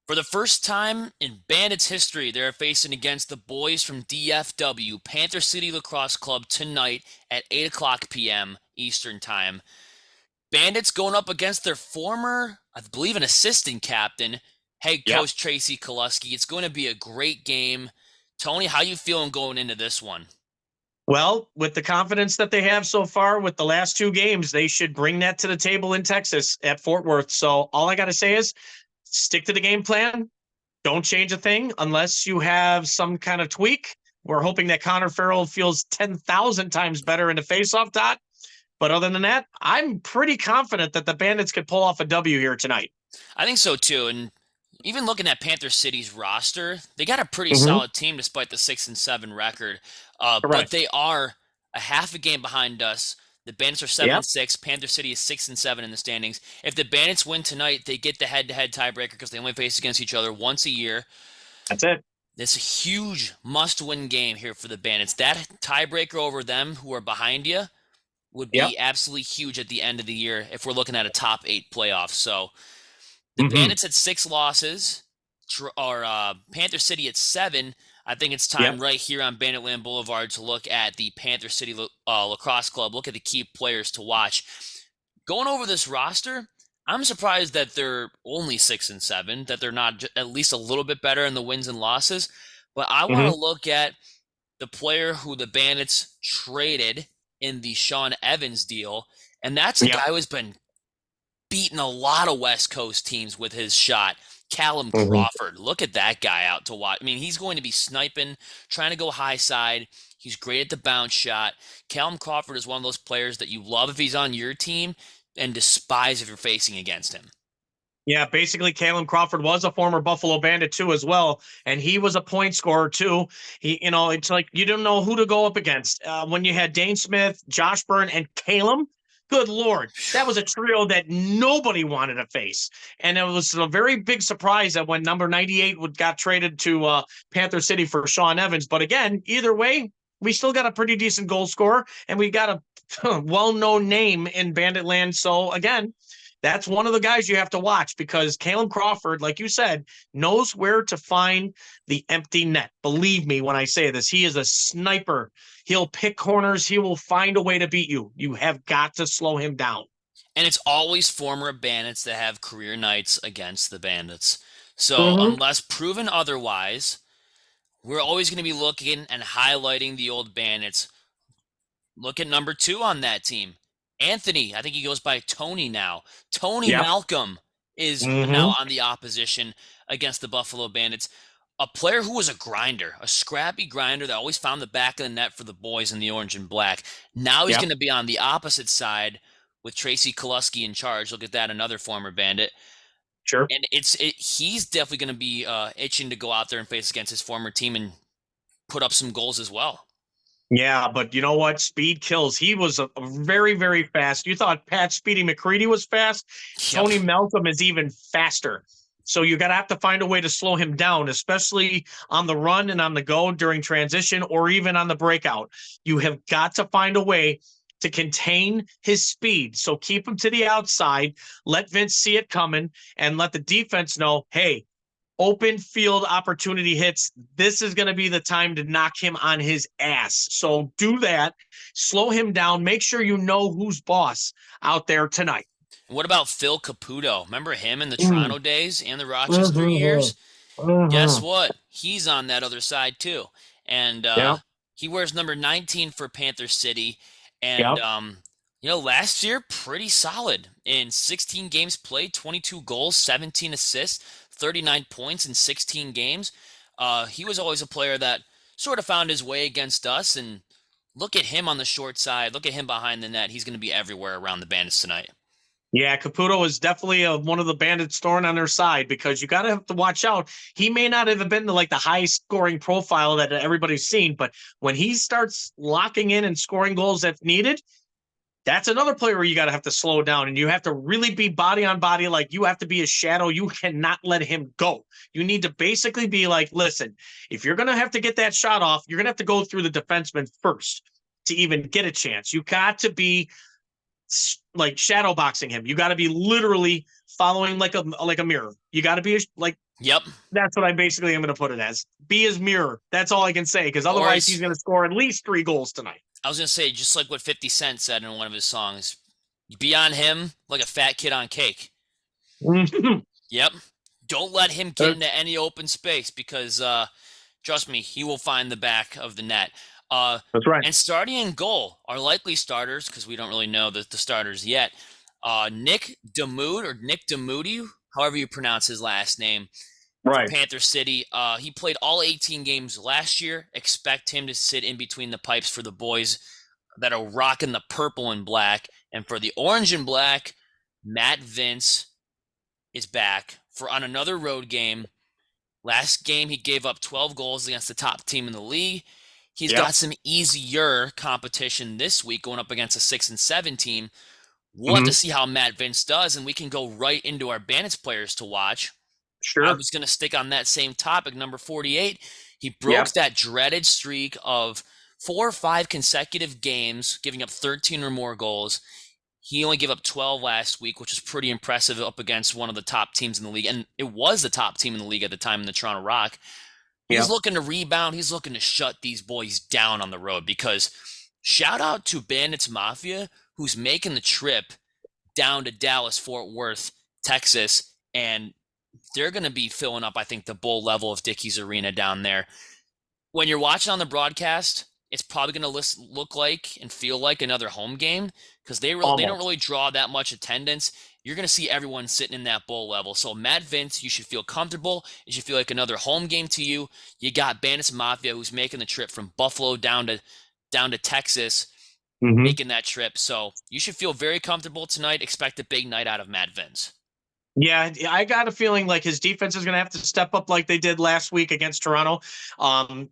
For the first time in Bandits history, they're facing against the boys from DFW, Panther City Lacrosse Club, tonight at 8 o'clock p.m. Eastern Time. Bandits going up against their former, I believe, an assistant captain, head Yep. coach Tracy Kelusky. It's going to be a great game. Tony, how you feeling going into this one? Well, with the confidence that they have so far with the last two games, they should bring that to the table in Texas at Fort Worth. So all I got to say is stick to the game plan. Don't change a thing unless you have some kind of tweak. We're hoping that Connor Farrell feels 10,000 times better in the faceoff dot. But other than that, I'm pretty confident that the Bandits could pull off a W here tonight. I think so too. And even looking at Panther City's roster, they got a pretty Mm-hmm. solid team despite the 6-7 record. But Correct. they are a half a game behind us. The Bandits are 7 Yep. and 6. Panther City is 6-7 in the standings. If the Bandits win tonight, they get the head-to-head tiebreaker because they only face against each other once a year. That's it. It's a huge must-win game here for the Bandits. That tiebreaker over them, who are behind you, would Yep. be absolutely huge at the end of the year if we're looking at a top 8 playoff. So the Mm-hmm. Bandits at 6 losses, or Panther City at 7. I think it's time Yep. right here on Banditland Boulevard to look at the Panther City Lacrosse Club, look at the key players to watch. Going over this roster, I'm surprised that they're only 6-7, that they're not at least a little bit better in the wins and losses. But I want Mm-hmm. to look at the player who the Bandits traded in the Sean Evans deal, and that's a Yep. guy who's been beaten a lot of West Coast teams with his shot. Callum Mm-hmm. Crawford, look at that guy out to watch. I mean, he's going to be sniping, trying to go high side. He's great at the bounce shot. Callum Crawford is one of those players that you love if he's on your team and despise if you're facing against him. Yeah, basically, Kalen Crawford was a former Buffalo Bandit too, as well, and he was a point scorer too. It's like you didn't know who to go up against when you had Dane Smith, Josh Byrne, and Calum. Good Lord, that was a trio that nobody wanted to face, and it was a very big surprise that when number 98 got traded to Panther City for Sean Evans. But again, either way, we still got a pretty decent goal scorer, and we got a well-known name in Bandit Land. So again, that's one of the guys you have to watch because Kalen Crawford, like you said, knows where to find the empty net. Believe me when I say this, he is a sniper. He'll pick corners. He will find a way to beat you. You have got to slow him down. And it's always former Bandits that have career nights against the Bandits. So Mm-hmm. unless proven otherwise, we're always going to be looking and highlighting the old Bandits. Look at number 2 on that team. Anthony, I think he goes by Tony now. Tony Yep. Malcolm is Mm-hmm. now on the opposition against the Buffalo Bandits. A player who was a grinder, a scrappy grinder that always found the back of the net for the boys in the orange and black. Now he's Yep. going to be on the opposite side with Tracey Kelusky in charge. Look at that, another former Bandit. Sure. And he's definitely going to be itching to go out there and face against his former team and put up some goals as well. Yeah, but you know what? Speed kills. He was a very, very fast. You thought Pat Speedy McCready was fast. Yep. Tony Malcolm is even faster. So you got to have to find a way to slow him down, especially on the run and on the go during transition or even on the breakout. You have got to find a way to contain his speed. So keep him to the outside, let Vince see it coming, and let the defense know, hey, open field opportunity hits. This is going to be the time to knock him on his ass. So do that. Slow him down. Make sure you know who's boss out there tonight. What about Phil Caputo? Remember him in the Mm. Toronto days and the Rochester Mm-hmm. years? Guess Mm-hmm. what? He's on that other side too. And Yep. he wears number 19 for Panther City. And, Yep. last year, pretty solid. In 16 games played, 22 goals, 17 assists, 39 points in 16 games. He was always a player that sort of found his way against us. And look at him on the short side. Look at him behind the net. He's going to be everywhere around the Bandits tonight. Yeah, Caputo is definitely one of the Bandits thorn on their side because you got to have to watch out. He may not have been like the high scoring profile that everybody's seen, but when he starts locking in and scoring goals if needed, that's another player where you got to have to slow down and you have to really be body on body. Like you have to be a shadow. You cannot let him go. You need to basically be like, listen, if you're going to have to get that shot off, you're going to have to go through the defenseman first to even get a chance. You got to be like shadow boxing him. You got to be literally following like a mirror. You got to be like Yep. that's what I basically am going to put it as. Be his mirror. That's all I can say because Or otherwise he's as going to score at least 3 goals tonight. I was gonna say, just like what 50 Cent said in one of his songs, be on him like a fat kid on cake. Yep. Don't let him get into any open space because trust me, he will find the back of the net. That's right. And starting in goal, our likely starters, because we don't really know the starters yet. Nick Demood or Nick Demoody, however you pronounce his last name, for Right. Panther City. He played all 18 games last year. Expect him to sit in between the pipes for the boys that are rocking the purple and black. And for the orange and black, Matt Vince is back for on another road game. Last game, he gave up 12 goals against the top team in the league. He's Yep. got some easier competition this week going up against a 6 and 7 team. We'll have to Mm-hmm. see how Matt Vince does, and we can go right into our Bandits players to watch. I Sure. was going to stick on that same topic, number 48. He broke Yep. that dreaded streak of 4 or 5 consecutive games, giving up 13 or more goals. He only gave up 12 last week, which is pretty impressive up against one of the top teams in the league. And it was the top team in the league at the time in the Toronto Rock. He's Yep. looking to rebound. He's looking to shut these boys down on the road because shout out to Bandits Mafia, who's making the trip down to Dallas, Fort Worth, Texas, and they're going to be filling up, I think, the bowl level of Dickies Arena down there. When you're watching on the broadcast, it's probably going to look like and feel like another home game because they don't really draw that much attendance. You're going to see everyone sitting in that bowl level. So Matt Vince, you should feel comfortable. It should feel like another home game to you. You got Bandits Mafia, who's making the trip from Buffalo down to Texas, Mm-hmm. making that trip. So you should feel very comfortable tonight. Expect a big night out of Matt Vince. Yeah, I got a feeling like his defense is going to have to step up like they did last week against Toronto,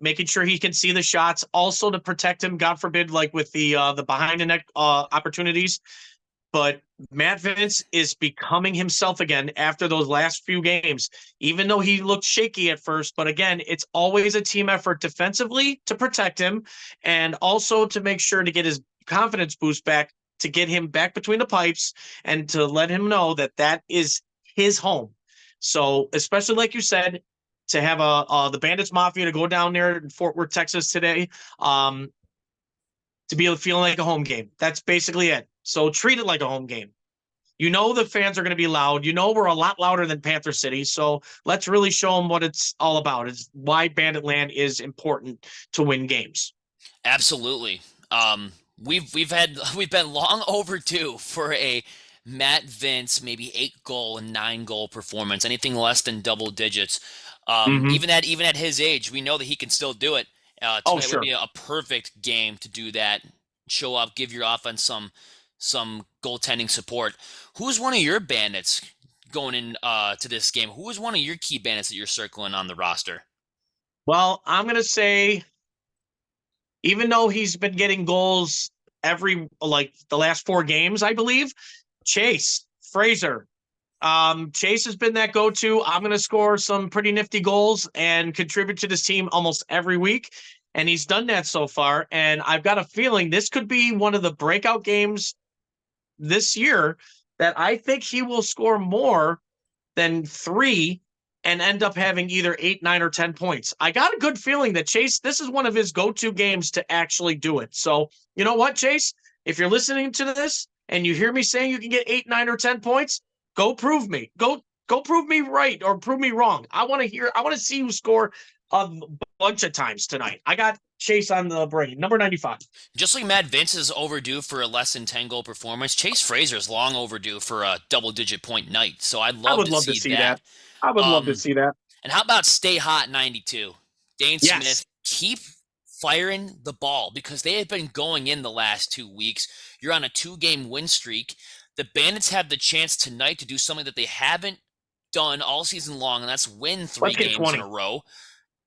making sure he can see the shots, also to protect him, God forbid, like with the behind the net opportunities. But Matt Vince is becoming himself again after those last few games, even though he looked shaky at first. But again, it's always a team effort defensively to protect him and also to make sure to get his confidence boost back, to get him back between the pipes and to let him know that that is his home. So, especially like you said, to have the Bandits Mafia to go down there in Fort Worth, Texas today, to be able to feel like a home game. That's basically it. So treat it like a home game. You know the fans are going to be loud. You know we're a lot louder than Panther City. So let's really show them what it's all about. It's why Banditland is important to win games. Absolutely. We've been long overdue for a Matt Vince maybe 8 goal and 9 goal performance. Anything less than double digits. Mm-hmm. Even at his age, we know that he can still do it. Oh, Tonight would sure. be a perfect game to do that. Show up, give your offense some goaltending support. Who's one of your bandits going in to this game? Who is one of your key bandits that you're circling on the roster? Well, I'm going to say, even though he's been getting goals every, like the last 4 games, I believe, Chase Fraser. Chase has been that go-to. I'm going to score some pretty nifty goals and contribute to this team almost every week. And he's done that so far. And I've got a feeling this could be one of the breakout games this year that I think he will score more than 3 and end up having either 8, 9, or 10 points. I got a good feeling that Chase, this is one of his go-to games to actually do it. So, you know what, Chase? If you're listening to this and you hear me saying you can get 8, 9, or 10 points, go prove me. Go prove me right or prove me wrong. I want to see you score a bunch of times tonight. I got Chase on the brain. Number 95. Just like Matt Vince is overdue for a less than 10 goal performance, Chase Fraser is long overdue for a double digit point night. So I'd I love would to love to see see that. that. I would love to see that. And how about Stay Hot 92? Dane Yes. Smith, keep firing the ball because they have been going in the last 2 weeks. You're on a 2-game win streak. The Bandits have the chance tonight to do something that they haven't done all season long, and that's win 3 Let's get games in 20. a row.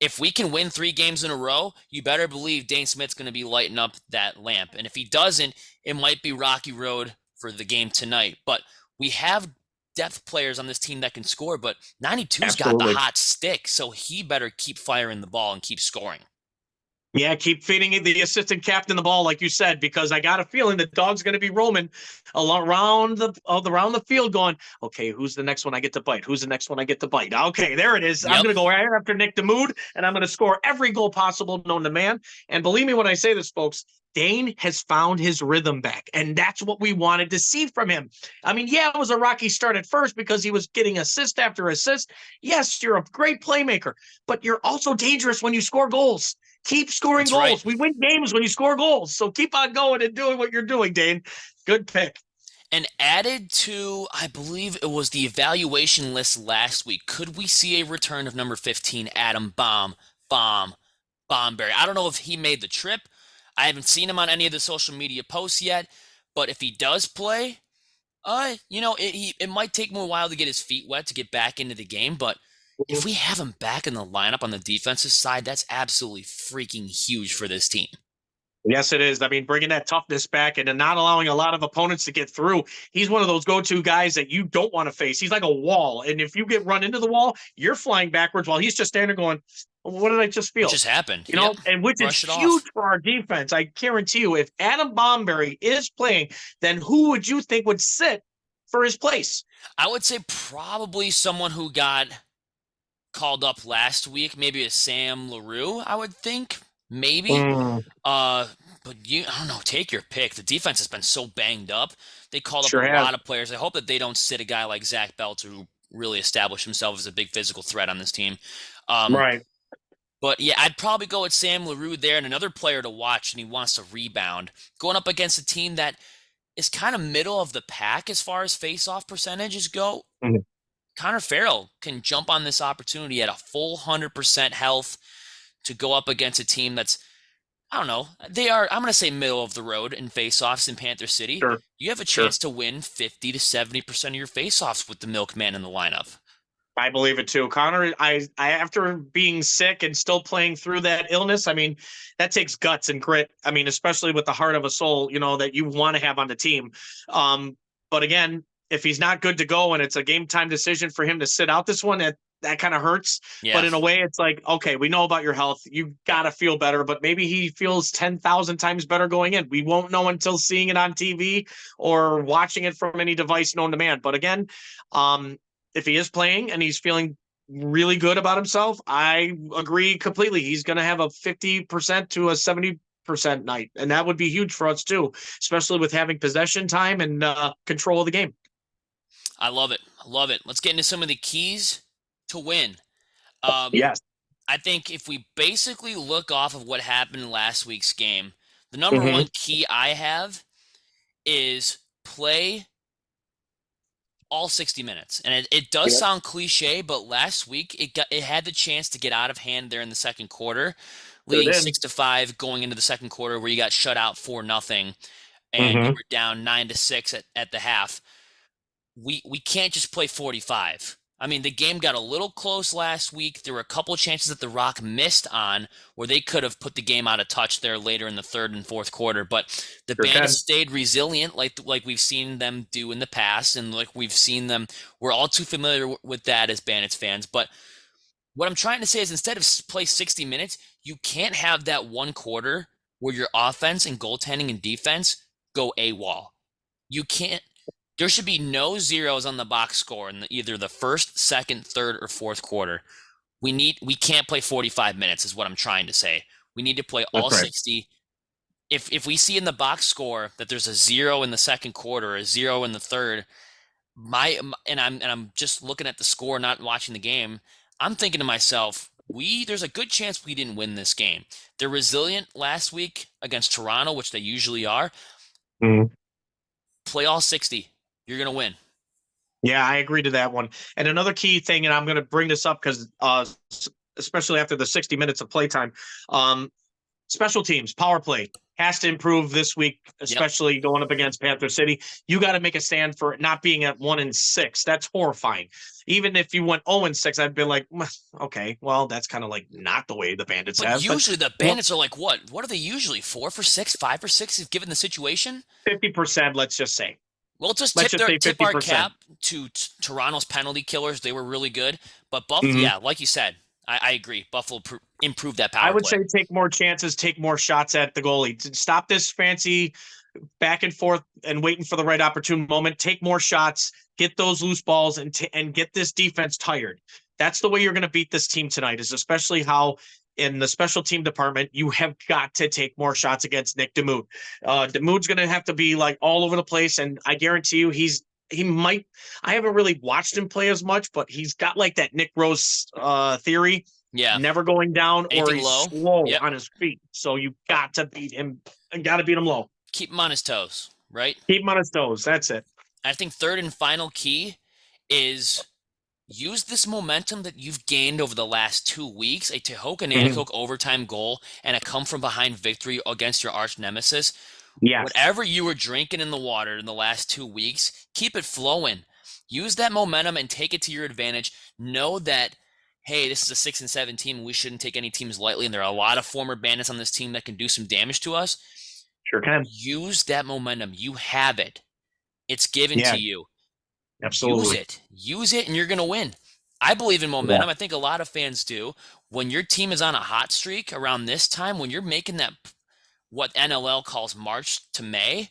If we can win 3 games in a row, you better believe Dane Smith's going to be lighting up that lamp. And if he doesn't, it might be rocky road for the game tonight. But we have depth players on this team that can score, but 92's got the Absolutely. hot stick, so he better keep firing the ball and keep scoring. Yeah, keep feeding the assistant captain the ball, like you said, because I got a feeling the dog's going to be roaming around the field, going, okay, who's the next one I get to bite? Who's the next one I get to bite? Okay, there it is. I'm Yep, going to go right after Nick Demood, and I'm going to score every goal possible known to man. And believe me when I say this, folks, Dane has found his rhythm back, and that's what we wanted to see from him. I mean, yeah, it was a rocky start at first because he was getting assist after assist. Yes, you're a great playmaker, but you're also dangerous when you score goals. Keep scoring that's right. goals. We win games when you score goals. So keep on going and doing what you're doing, Dane. Good pick. And added to, I believe it was the evaluation list last week, could we see a return of number 15, Adam Bomberry? I don't know if he made the trip. I haven't seen him on any of the social media posts yet, but if he does play, it might take him a while to get his feet wet to get back into the game, but if we have him back in the lineup on the defensive side, that's absolutely freaking huge for this team. Yes, it is. I mean, bringing that toughness back and not allowing a lot of opponents to get through. He's one of those go-to guys that you don't want to face. He's like a wall. And if you get run into the wall, you're flying backwards while he's just standing there going, what did I just feel? It just happened. And which Brush is it huge off. for our defense. I guarantee you, if Adam Bomberry is playing, then who would you think would sit for his place? I would say probably someone who got called up last week, maybe a Sam LaRue, I would think. Maybe. But I don't know, take your pick. The defense has been so banged up. They called up Sure a has. lot of players. I hope that they don't sit a guy like Zach Belter, who really established himself as a big physical threat on this team. Right. But yeah, I'd probably go with Sam LaRue there, and another player to watch, and he wants to rebound. Going up against a team that is kind of middle of the pack as far as face-off percentages go. Mhm. Connor Farrell can jump on this opportunity at a full 100% health to go up against a team that's, I don't know, I'm going to say middle of the road in face-offs in Panther City. Sure. You have a Sure. chance to win 50 to 70% of your face-offs with the Milkman in the lineup. I believe it too. Connor, I after being sick and still playing through that illness, I mean, that takes guts and grit. I mean, especially with the heart of a soul, that you want to have on the team. But again, if he's not good to go and it's a game time decision for him to sit out this one, that kind of hurts. Yeah. But in a way, it's like, okay, we know about your health. You got to feel better, but maybe he feels 10,000 times better going in. We won't know until seeing it on TV or watching it from any device known to man. But again, if he is playing and he's feeling really good about himself, I agree completely. He's going to have a 50% to a 70% night, and that would be huge for us too, especially with having possession time and control of the game. I love it. I love it. Let's get into some of the keys to win. Yes. I think if we basically look off of what happened in last week's game, the number one key I have is play all 60 minutes. And it does sound cliche, but last week it had the chance to get out of hand there in the second quarter, leading 6-5 going into the second quarter where you got shut out 4-0 and you were down 9-6 at the half. We can't just play 45. I mean, the game got a little close last week. There were a couple of chances that the Rock missed on where they could have put the game out of touch there later in the third and fourth quarter. But the Bandits stayed resilient like we've seen them do in the past, and like we've seen them. We're all too familiar with that as Bandits fans. But what I'm trying to say is instead of play 60 minutes, you can't have that one quarter where your offense and goaltending and defense go AWOL. You can't. There should be no zeros on the box score in either the first, second, third, or fourth quarter. We can't play 45 minutes is what I'm trying to say. We need to play all 60. If we see in the box score that there's a 0 in the second quarter, a 0 in the third, I'm just looking at the score, not watching the game, I'm thinking to myself, there's a good chance we didn't win this game. They're resilient last week against Toronto, which they usually are. Play all 60. You're going to win. Yeah, I agree to that one. And another key thing, and I'm going to bring this up because especially after the 60 minutes of playtime, special teams, power play has to improve this week, especially going up against Panther City. You got to make a stand for it not being at 1-6. That's horrifying. Even if you went 0-6, I'd be like, okay, well, that's kind of like not the way the Bandits have. Usually the Bandits are like what? What are they usually? 4 for 6, 5 for 6, given the situation? 50%, let's just say. Well, tip our cap to Toronto's penalty killers. They were really good. But Buffalo, yeah, like you said, I agree. Buffalo improved that I power would play. say take more chances, take more shots at the goalie. Stop this fancy back and forth and waiting for the right opportune moment. Take more shots, get those loose balls, and get this defense tired. That's the way you're going to beat this team tonight. Is especially how in the special team department you have got to take more shots against Nick DeMoot. DeMoot's going to have to be like all over the place, and I guarantee you he might. I haven't really watched him play as much, but he's got like that Nick Rose theory. Yeah. Never going down, or Anything he's low? slow Yep. on his feet. So you got to beat him and got to beat him low. Keep him on his toes, right? Keep him on his toes. That's it. I think third and final key is use this momentum that you've gained over the last 2 weeks, a Tehoka Nanticoke overtime goal and a come from behind victory against your arch nemesis. Yes. Whatever you were drinking in the water in the last 2 weeks, keep it flowing. Use that momentum and take it to your advantage. Know that, hey, this is a 6-7 team. We shouldn't take any teams lightly, and there are a lot of former Bandits on this team that can do some damage to us. Sure can. Use that momentum. You have it. It's given Yeah. to you. Absolutely. Use it, and you're going to win. I believe in momentum. I think a lot of fans do. When your team is on a hot streak around this time, when you're making that, what NLL calls March to May,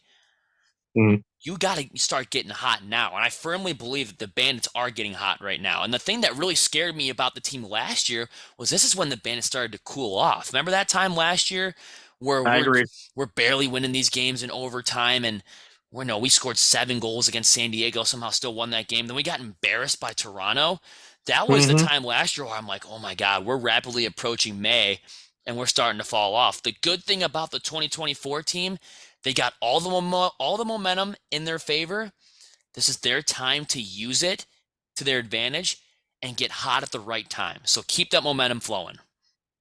you got to start getting hot now. And I firmly believe that the Bandits are getting hot right now. And the thing that really scared me about the team last year was this is when the Bandits started to cool off. Remember that time last year where we're barely winning these games in overtime, and we scored 7 goals against San Diego, somehow still won that game. Then we got embarrassed by Toronto. That was the time last year where I'm like, oh my God, we're rapidly approaching May and we're starting to fall off. The good thing about the 2024 team, they got all the momentum in their favor. This is their time to use it to their advantage and get hot at the right time. So keep that momentum flowing.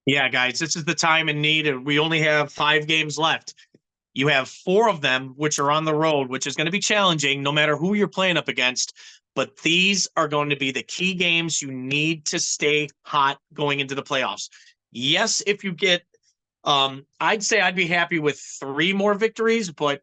Yeah, guys, this is the time in need. We only have 5 games left. You have 4 of them, which are on the road, which is going to be challenging no matter who you're playing up against. But these are going to be the key games you need to stay hot going into the playoffs. Yes, if you get, I'd say I'd be happy with 3 more victories, but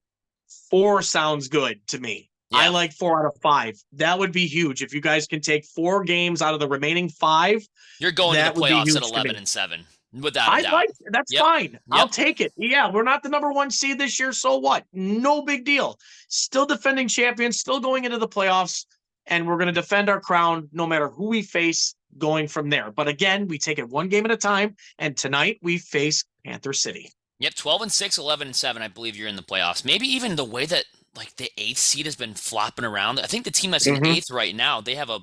4 sounds good to me. Yeah. I like 4 out of 5. That would be huge. If you guys can take 4 games out of the remaining 5, you're going to the playoffs at 11-7. Without a doubt. That's fine. I'll take it. Yeah, we're not the number 1 seed this year, so what? No big deal. Still defending champions, still going into the playoffs, and we're going to defend our crown no matter who we face going from there. But again, we take it 1 game at a time, and tonight we face Panther City. Yep, 12-6, 11-7, I believe you're in the playoffs. Maybe even the way that the 8th seed has been flopping around. I think the team that's in 8th right now, they have a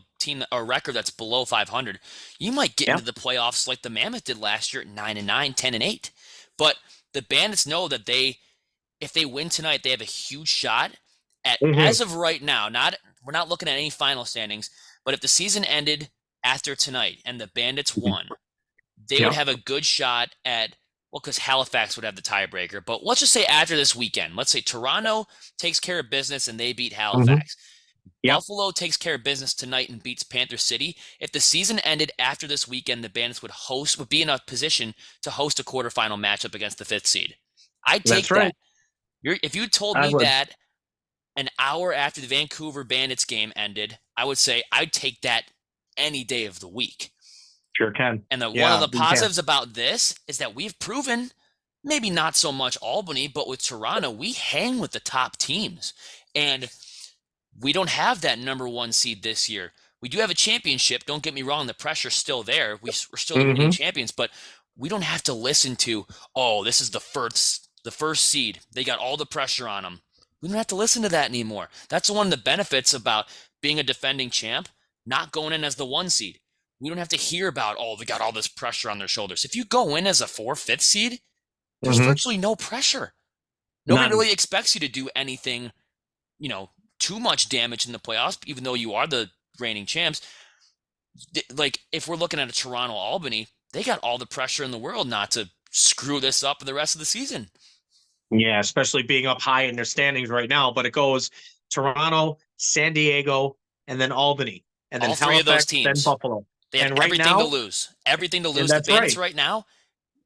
record that's below 500. You might get into the playoffs like the Mammoth did last year at 9-9, 10-8. But the Bandits know that if they win tonight, they have a huge shot at, as of right now, we're not looking at any final standings, but if the season ended after tonight and the Bandits won, they would have a good shot at, because Halifax would have the tiebreaker. But let's just say after this weekend, let's say Toronto takes care of business and they beat Halifax. Buffalo takes care of business tonight and beats Panther City. If the season ended after this weekend, the Bandits would be in a position to host a quarterfinal matchup against the 5th seed. I'd take that. If you told me that an hour after the Vancouver Bandits game ended, I would say I'd take that any day of the week. Sure can. And one of the positives about this is that we've proven, maybe not so much Albany, but with Toronto, we hang with the top teams. And we don't have that number 1 seed this year. We do have a championship. Don't get me wrong. The pressure's still there. We're still the reigning champions, but we don't have to listen to, this is the first seed. They got all the pressure on them. We don't have to listen to that anymore. That's one of the benefits about being a defending champ, not going in as the 1 seed. We don't have to hear about, they got all this pressure on their shoulders. If you go in as a 4th, 5th seed, there's virtually no pressure. Nobody really expects you to do anything, too much damage in the playoffs, even though you are the reigning champs. If we're looking at a Toronto-Albany, they got all the pressure in the world not to screw this up for the rest of the season. Yeah, especially being up high in their standings right now. But it goes Toronto, San Diego, and then Albany. And then all 3 Halifax, of those teams. then Buffalo. They have everything to lose. Everything to lose. The Bandits right now,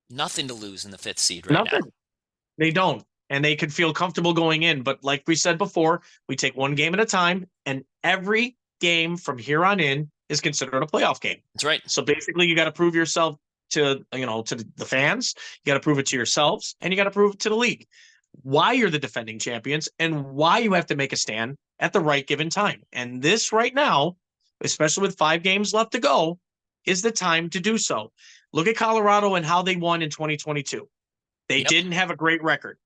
nothing to lose in the 5th seed right now. They don't. And they could feel comfortable going in. But like we said before, we take 1 game at a time. And every game from here on in is considered a playoff game. That's right. So basically, you got to prove yourself to the fans. You got to prove it to yourselves, and you got to prove it to the league why you're the defending champions and why you have to make a stand at the right given time. And this right now, especially with 5 games left to go, is the time to do so. Look at Colorado and how they won in 2022. They Yep. didn't have a great record.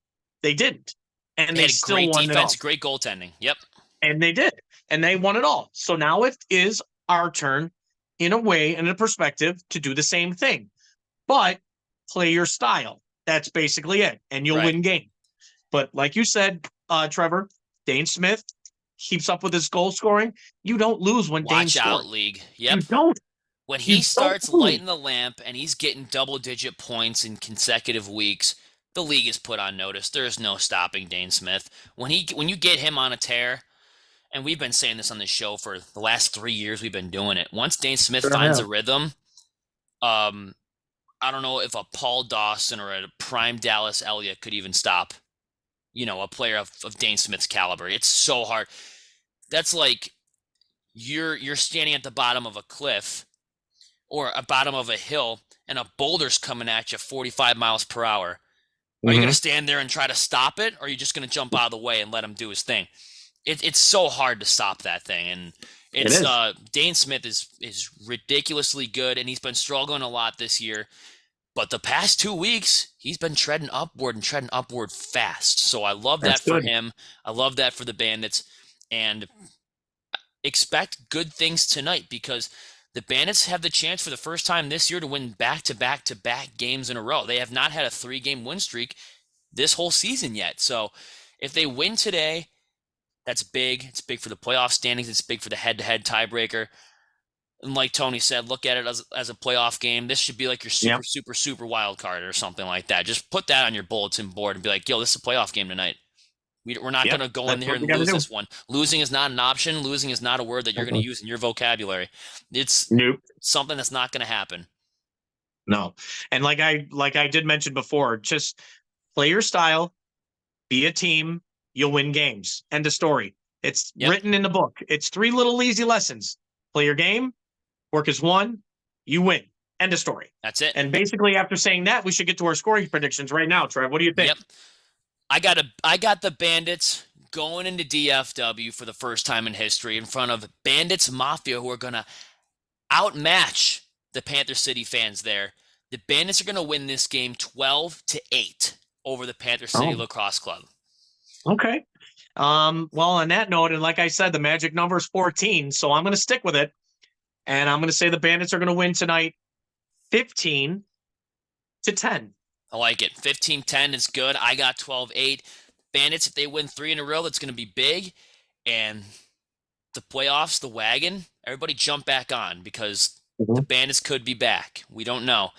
They didn't. And They they had a still great won defense, it all. great goaltending. Yep. And they did. And they won it all. So now it is our turn, in a way, in a perspective, to do the same thing. But play your style. That's basically it. And you'll Right. win game. But like you said, Trevor, Dane Smith keeps up with his goal scoring. You don't lose when Dane Watch out, scores. league. You Yep. don't. When You he starts don't lose. lighting the lamp and he's getting double-digit points in consecutive weeks, the league is put on notice. There's no stopping Dane Smith. When you get him on a tear, and we've been saying this on this show for the last 3 years, we've been doing it. Once Dane Smith finds a rhythm, I don't know if a Paul Dawson or a prime Dallas Elliott could even stop, a player of Dane Smith's caliber. It's so hard. That's like you're standing at the bottom of a cliff or a bottom of a hill and a boulder's coming at you 45 miles per hour. Are you going to stand there and try to stop it, or are you just going to jump out of the way and let him do his thing? It's so hard to stop that thing, and it's Dane Smith is ridiculously good, and he's been struggling a lot this year. But the past 2 weeks, he's been treading upward fast. So I love that for him. I love that for the Bandits, and expect good things tonight because the Bandits have the chance for the first time this year to win back-to-back-to-back games in a row. They have not had a 3-game win streak this whole season yet. So if they win today, that's big. It's big for the playoff standings. It's big for the head-to-head tiebreaker. And like Tony said, look at it as a playoff game. This should be like your super wild card or something like that. Just put that on your bulletin board and be like, yo, this is a playoff game tonight. We're not going to go in there and lose this one. Losing is not an option. Losing is not a word that you're going to use in your vocabulary. It's something that's not going to happen. No. And like I did mention before, just play your style, be a team, you'll win games. End of story. It's written in the book. It's 3 little easy lessons. Play your game, work as one, you win. End of story. That's it. And basically after saying that, we should get to our scoring predictions right now, Trev. What do you think? Yep. I got the Bandits going into DFW for the first time in history in front of Bandits Mafia, who are going to outmatch the Panther City fans there. The Bandits are going to win this game 12-8 over the Panther City Lacrosse Club. Okay. Well, on that note, and like I said, the magic number is 14, so I'm going to stick with it. And I'm going to say the Bandits are going to win tonight 15-10. I like it. 15-10 is good. I got 12-8. Bandits, if they win 3 in a row, that's going to be big. And the playoffs, the wagon, everybody jump back on because the Bandits could be back. We don't know.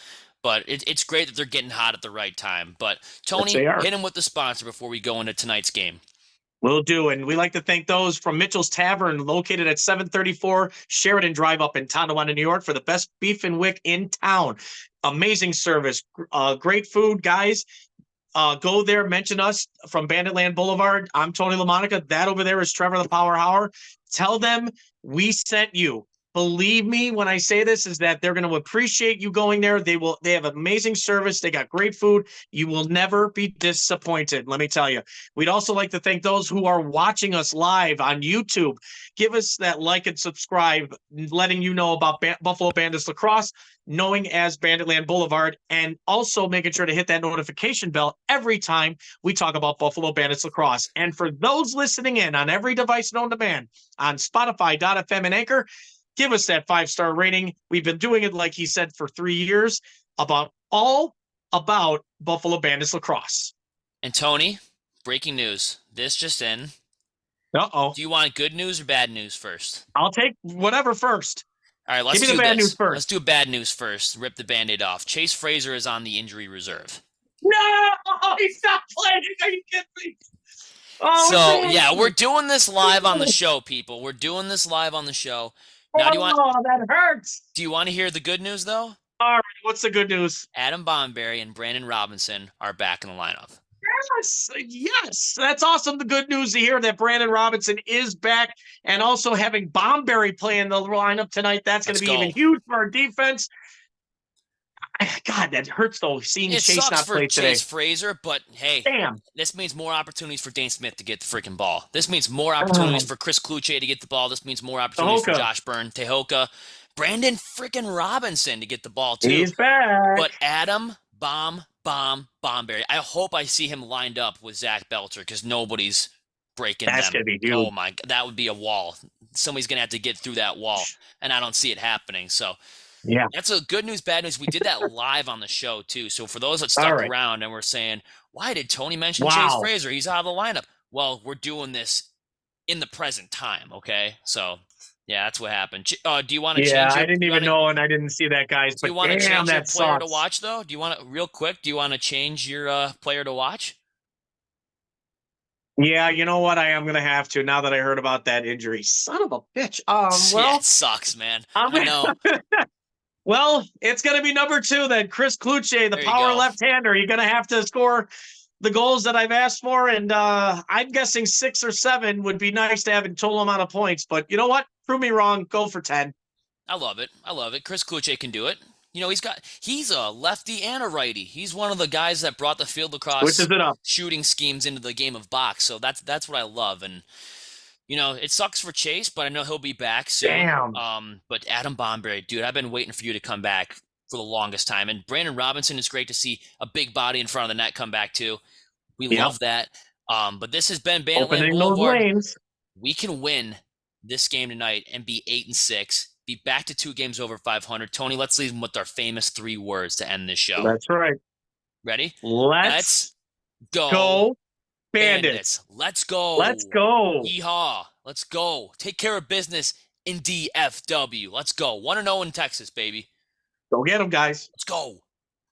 But it's great that they're getting hot at the right time. But, Tony, hit him with the sponsor before we go into tonight's game. Will do. And we like to thank those from Mitchell's Tavern, located at 734 Sheridan Drive up in Tonawanda, New York, for the best beef and wick in town. Amazing service. Great food, guys. Go there, mention us from Banditland Boulevard. I'm Tony LaMonica. That over there is Trevor the Power Hour. Tell them we sent you. Believe me when I say this, is that they're going to appreciate you going there. They have amazing service. They got great food. You will never be disappointed. Let me tell you. We'd also like to thank those who are watching us live on YouTube. Give us that like and subscribe, letting you know about Buffalo Bandits Lacrosse, knowing as Banditland Boulevard, and also making sure to hit that notification bell every time we talk about Buffalo Bandits Lacrosse. And for those listening in on every device known to man, on Spotify.fm and Anchor, give us that 5-star rating. We've been doing it, like he said, for 3 years, all about Buffalo Bandits Lacrosse. And Tony, breaking news. This just in. Uh-oh. Do you want good news or bad news first? I'll take whatever first. All right, let's Give me do the bad this. news first. Let's do bad news first. Rip the Band-Aid off. Chase Fraser is on the injury reserve. No! He's not playing. Are you kidding me? Oh, so, man. yeah, we're doing this live on the show, people. We're doing this live on the show. Now, that hurts. Do you want to hear the good news, though? All right, what's the good news? Adam Bonberry and Brandon Robinson are back in the lineup. Yes, yes, that's awesome. The good news to hear that Brandon Robinson is back, and also having Bomberry play in the lineup tonight. That's going to Let's be even go. huge for our defense. God, that hurts though. Seeing It Chase sucks not for play today. Chase Fraser, but hey, Damn. this means more opportunities for Dane Smith to get the freaking ball. This means more opportunities Oh, for Chris Kluche to get the ball. This means more opportunities for Tahoka, Josh Byrne, Tehoka, Brandon freaking Robinson to get the ball too. he's back. But Adam Bomberry, I hope I see him lined up with Zach Belcher because nobody's breaking That's them. gonna be huge. Oh my, that would be a wall. Somebody's gonna have to get through that wall, and I don't see it happening. So Yeah. that's a good news, bad news. We did that live on the show too. So for those that All stuck right. around and were saying, "Why did Tony mention Chase Wow. Fraser? He's out of the lineup." Well, we're doing this in the present time, okay? So yeah, that's what happened. Do you want to Yeah, change your? I didn't even know, and I didn't see that, guys. Do you But want to damn, change your that player to sucks. watch though? Do you want to real quick? Do you want to change your player to watch? Yeah, you know what? I am gonna have to now that I heard about that injury. Son of a bitch. Yeah, Well, it sucks, man. I'm I know. well, it's gonna be number 2 then. Chris Kluche, the There you power go. left-hander. You're gonna have to score the goals that I've asked for, and I'm guessing 6 or 7 would be nice to have a total amount of points. But you know what? Prove me wrong. Go for 10. I love it. I love it. Chris Kluche can do it. You know, he's a lefty and a righty. He's one of the guys that brought the field lacrosse Switches it up. shooting schemes into the game of box. So that's what I love. And you know, it sucks for Chase, but I know he'll be back soon. Damn. But Adam Bomberry, dude, I've been waiting for you to come back for the longest time. And Brandon Robinson is great to see a big body in front of the net come back too. We Yep. love that. But this has been Banditland Opening those Boulevard. lanes. We can win this game tonight and be 8-6, be back to 2 games over 500. Tony, let's leave them with our famous 3 words to end this show. That's right. Ready? Let's go. Bandits. Let's go. Let's go. Yeehaw. Let's go. Take care of business in DFW. Let's go. 1-0 in Texas, baby. Go get them, guys. Let's go.